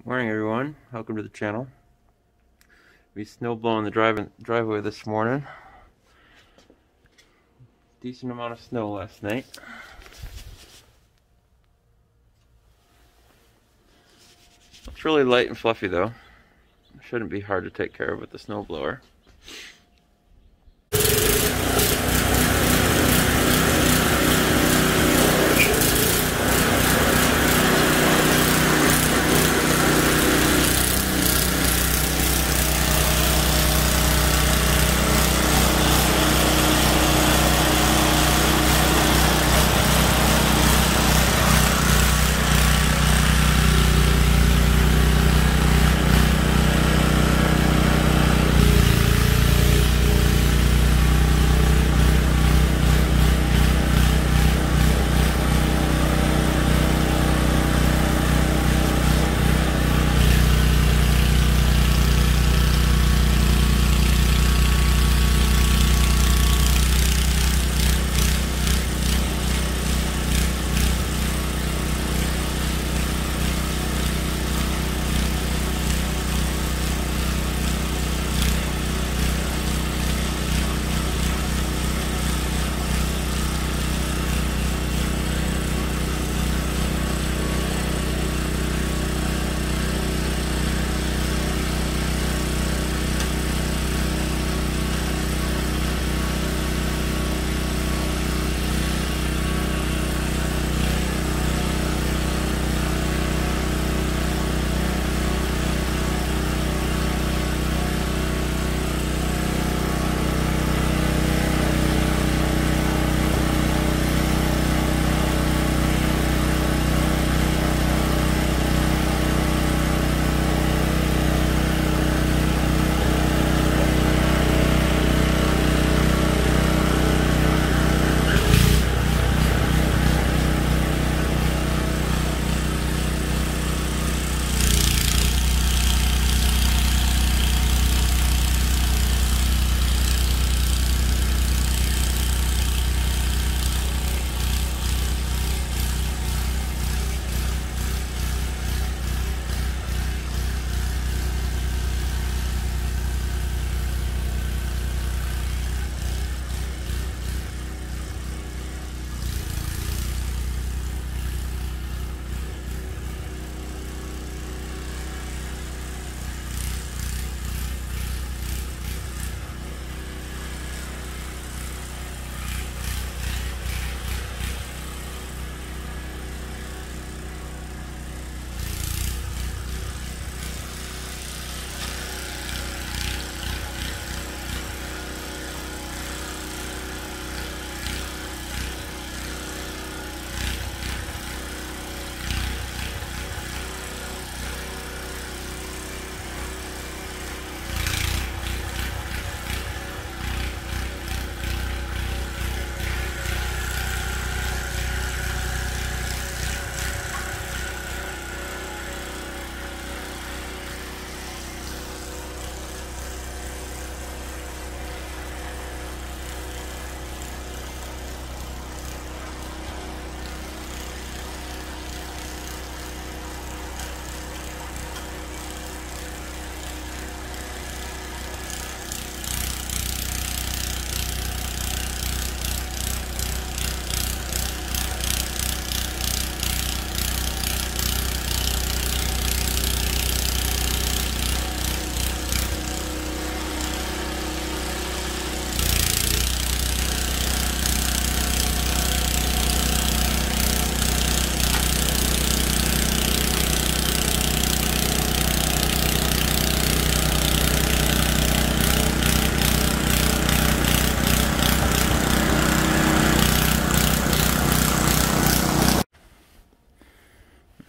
Morning everyone, welcome to the channel. We snow blowing the driveway this morning. Decent amount of snow last night. It's really light and fluffy though. Shouldn't be hard to take care of with the snow blower.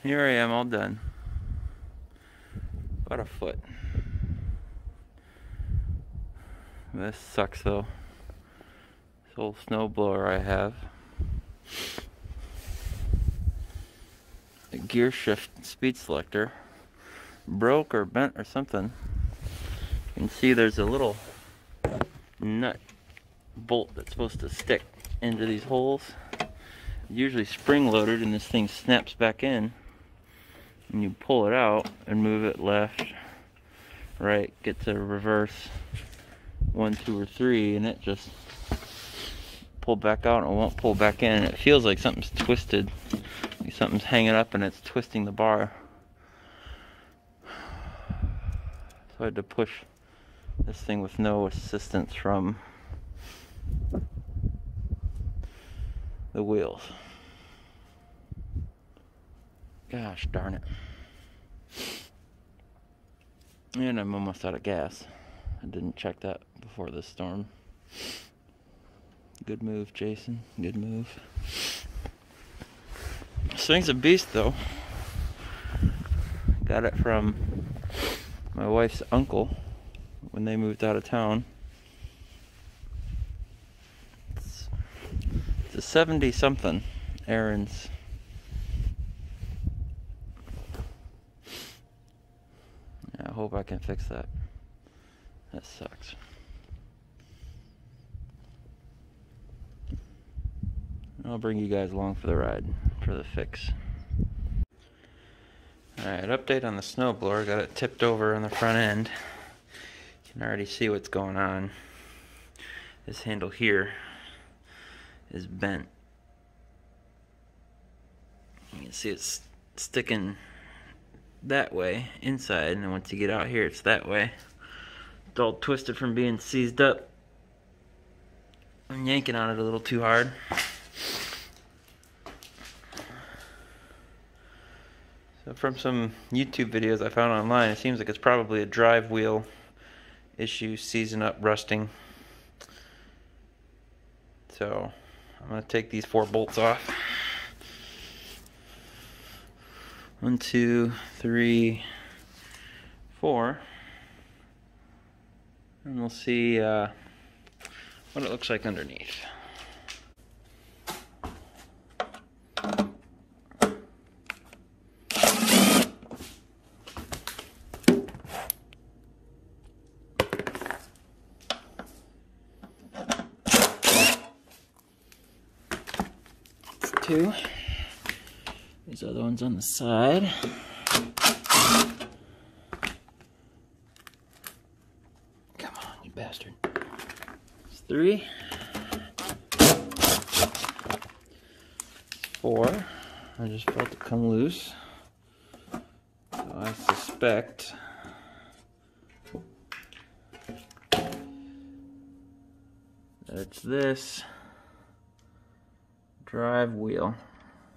Here I am all done. About a foot. This sucks though. This old snow blower I have. The gear shift speed selector broke or bent or something. You can see there's a little nut bolt that's supposed to stick into these holes. Usually spring loaded and this thing snaps back in. and you pull it out and move it left, right, get to reverse 1, 2, or 3, and it just pull back out and it won't pull back in. And it feels like something's twisted, like something's hanging up and it's twisting the bar. So I had to push this thing with no assistance from the wheels. Gosh darn it. And I'm almost out of gas. I didn't check that before this storm. Good move, Jason. Good move. This thing's a beast, though. Got it from my wife's uncle when they moved out of town. It's a 70-something Aaron's. Yeah, I hope I can fix that. That sucks. I'll bring you guys along for the ride, for the fix. Alright, update on the snowblower. Got it tipped over on the front end. You can already see what's going on. This handle here is bent. You can see it's sticking that way, inside, and then once you get out here, it's that way. It's all twisted from being seized up. I'm yanking on it a little too hard. So from some YouTube videos I found online, it seems like it's probably a drive wheel issue, seizing up, rusting. So I'm going to take these 4 bolts off. 1, 2, 3, 4. And we'll see what it looks like underneath. Two. These other ones on the side. Come on, you bastard. It's 3. 4. I just felt it come loose. So I suspect that it's this drive wheel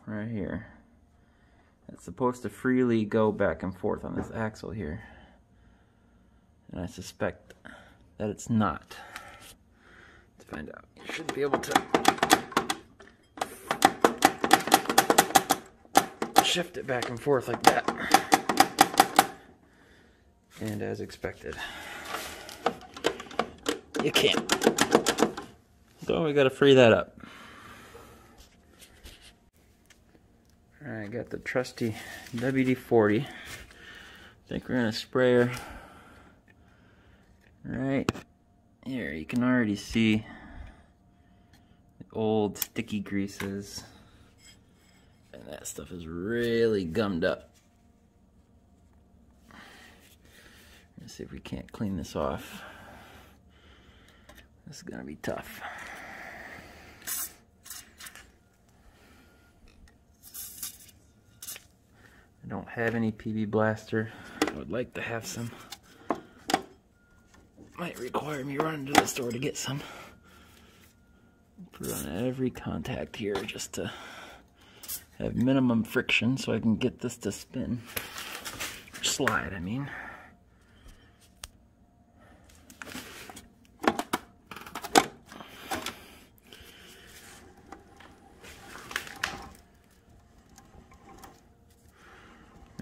right here. It's supposed to freely go back and forth on this axle here. And I suspect that it's not. Let's find out. You should be able to shift it back and forth like that. And as expected, you can't. So we gotta free that up. Alright, got the trusty WD-40. I think we're gonna spray her right here. You can already see the old sticky greases, and that stuff is really gummed up. Let's see if we can't clean this off. This is gonna be tough. I don't have any PB Blaster. I would like to have some. Might require me running to the store to get some. Put it on every contact here just to have minimum friction so I can get this to spin. Or slide, I mean.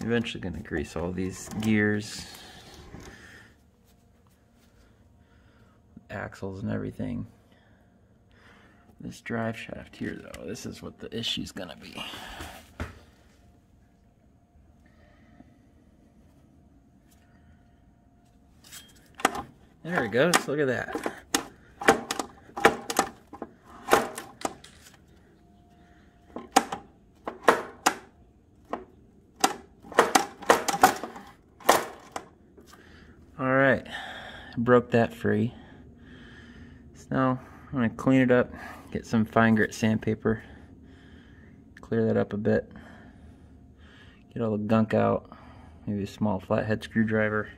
I'm eventually going to grease all these gears, axles and everything. This drive shaft here though, this is what the issue's going to be. There it goes, look at that. broke that free. So now I'm going to clean it up, get some fine grit sandpaper, clear that up a bit, get all the gunk out, maybe a small flathead screwdriver.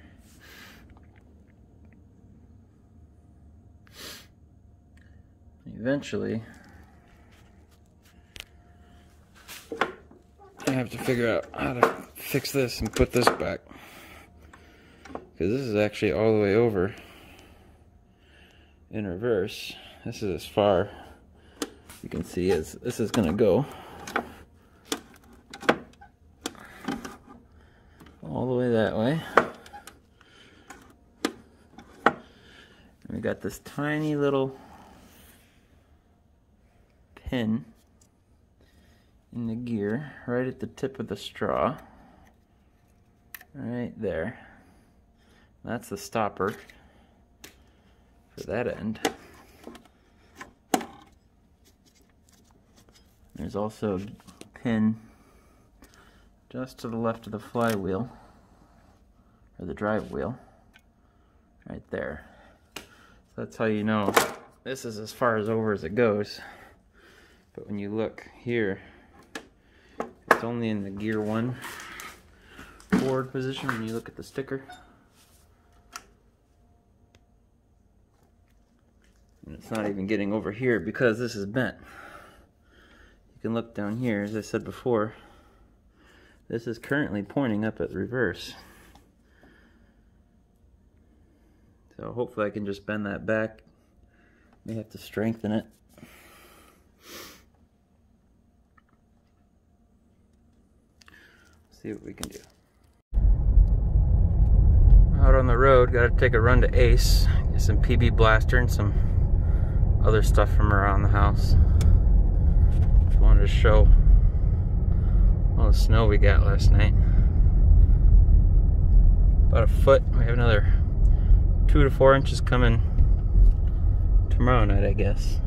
Eventually, I have to figure out how to fix this and put this back, because this is actually all the way over in reverse. This is as far you can see as this is going to go, all the way that way. And we got this tiny little pin in the gear right at the tip of the straw, right there. That's the stopper for that end. There's also a pin just to the left of the flywheel, or the drive wheel, right there. So that's how you know this is as far as over as it goes. But when you look here, it's only in the gear 1 forward position when you look at the sticker. And it's not even getting over here because this is bent. You can look down here, as I said before, this is currently pointing up at reverse. So hopefully I can just bend that back. May have to strengthen it. See what we can do. Out on the road, got to take a run to Ace, get some PB Blaster and some other stuff from around the house. Just wanted to show all the snow we got last night. About a foot. We have another 2 to 4 inches coming tomorrow night, I guess.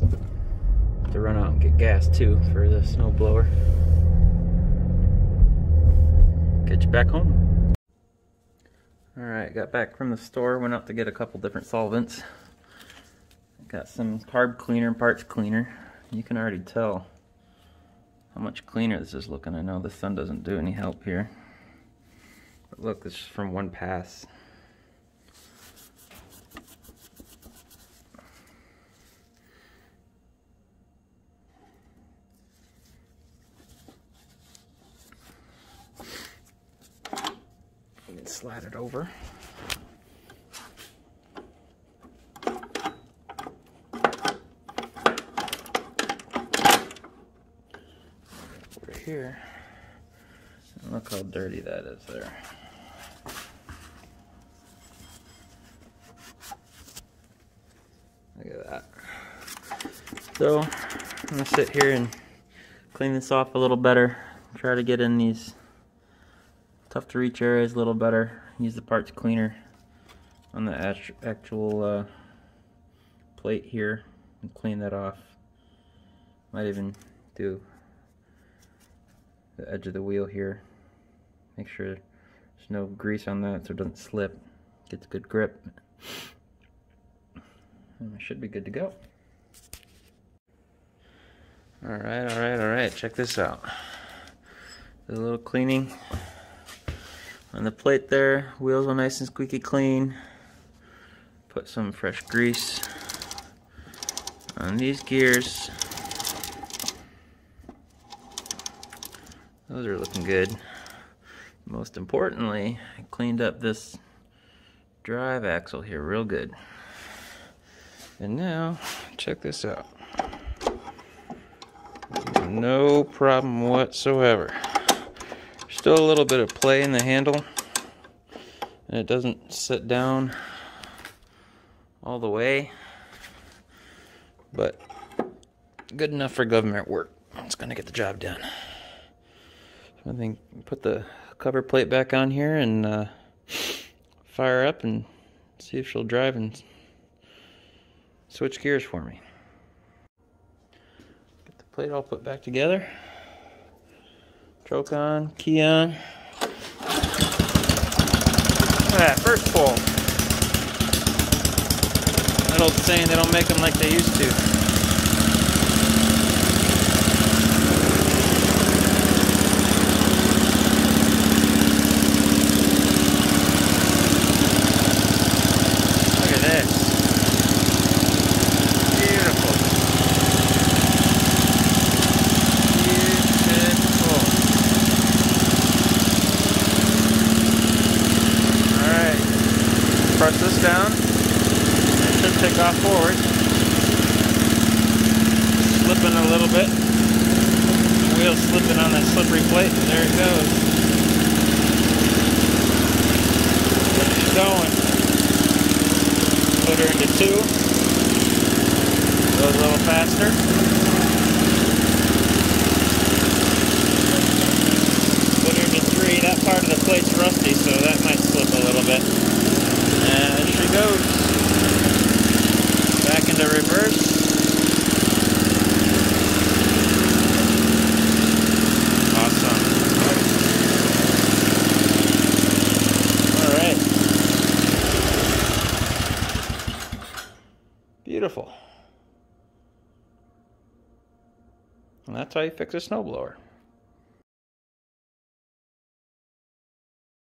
Have to run out and get gas too for the snow blower. Get you back home. Alright, got back from the store, went out to get a couple different solvents. Got some carb cleaner and parts cleaner. You can already tell how much cleaner this is looking. I know the sun doesn't do any help here. But look, this is from one pass. You can slide it over. Over here. And look how dirty that is there. Look at that. So I'm gonna sit here and clean this off a little better. Try to get in these tough to reach areas a little better. Use the parts cleaner on the actual plate here and clean that off. Might even do the edge of the wheel here. Make sure there's no grease on that so it doesn't slip. Gets good grip. And it should be good to go. Alright, check this out. A little cleaning on the plate there. Wheels are nice and squeaky clean. Put some fresh grease on these gears. Those are looking good. Most importantly, I cleaned up this drive axle here real good. And now, check this out. No problem whatsoever. Still a little bit of play in the handle, and it doesn't sit down all the way, but good enough for government work. It's gonna get the job done. So I think put the cover plate back on here and fire up and see if she'll drive and switch gears for me. Get the plate all put back together. Choke on, key on. Look at that, first pull. that old saying, they don't make them like they used to. Press this down, it should take off forward. Slipping a little bit. The wheel's slipping on that slippery plate, and there it goes. She's going. Put her into 2. Goes a little faster. Put her into 3. That part of the plate's rusty, so that might slip a little bit. And there she goes. Back into reverse. Awesome. Alright. Beautiful. And that's how you fix a snowblower.